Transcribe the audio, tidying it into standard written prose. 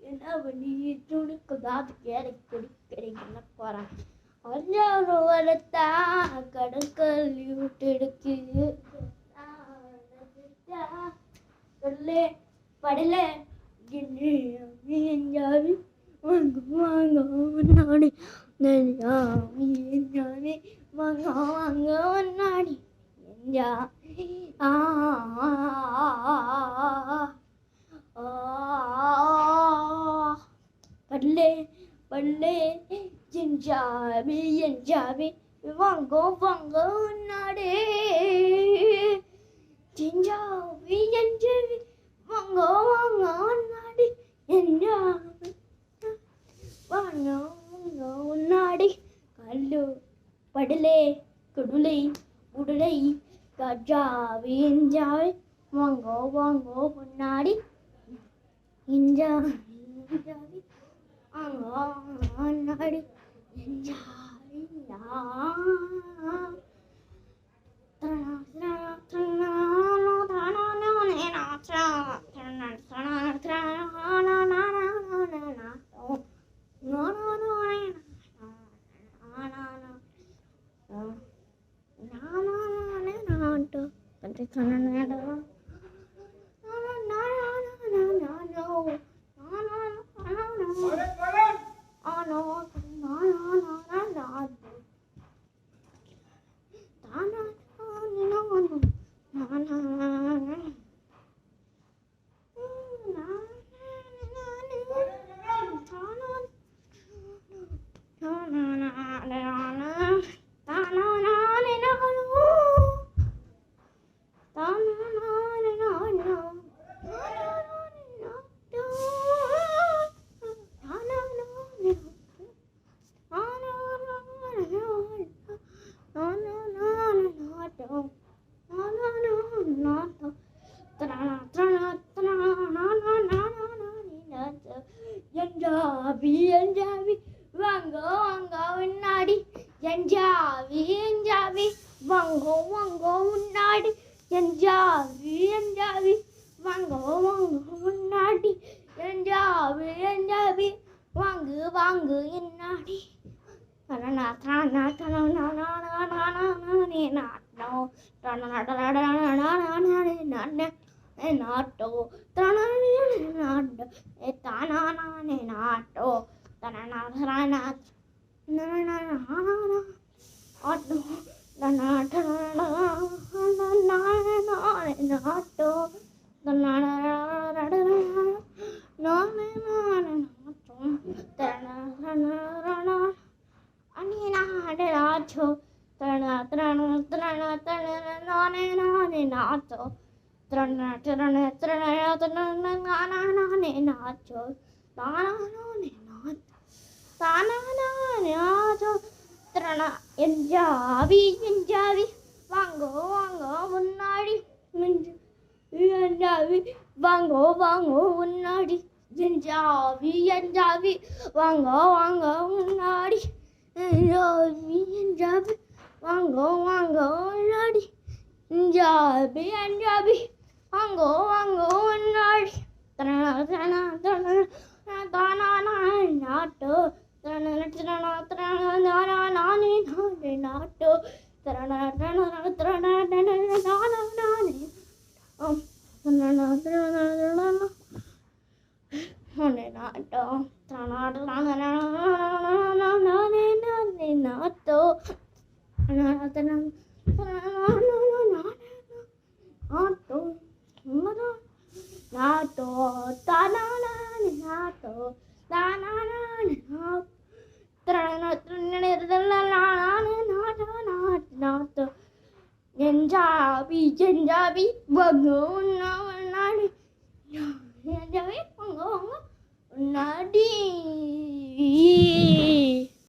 என்ன பண்ணி துணிக்குதாது கிடைக்கல போறான் கொஞ்சம் வரத்தா கடற்கல் விட்டுடுக்கு படல எஞ்சாவி வாங்க வாங்க நாடி எஞ்சாவி வாங்க வாங்க நாடி எஞ்சா படலே படலே எஞ்சாவி வாங்க வாங்க நாடே எஞ்சாவி வாங்க வாங்க நாடி எஞ்சாவி வாங்க வாங்க நாடி கல்லு படலே குடுலை உடலை கஜாவி எஞ்சாவி வாங்க வாங்க முன்னாடி எஞ்சாவி நாடி எஞ்சாவி எஞ்சாவி வாங்க வாங்க முன்னாடி எஞ்சாவி வாங்க வாங்க முன்னாடி எஞ்சாவி வாங்க வாங்க முன்னாடி எஞ்சாவி வாங்க வாங்க என்னாடி நாட்டோ எஞ்சாவி வாங்க வாங்க முன்னாடி எஞ்சாவி வாங்க வாங்க முன்னாடி எஞ்சாவி வாங்க வாங்க முன்னாடி எஞ்சாவி வாங்க வாங்க முன்னாடி எஞ்சாவி வாங்க வாங்க முன்னாடி நாட்டோ நாட்டோ எஞ்சாவி வாங்க முன்னாடி எஞ்சாவி வாங்க வாங்க முன்னாடி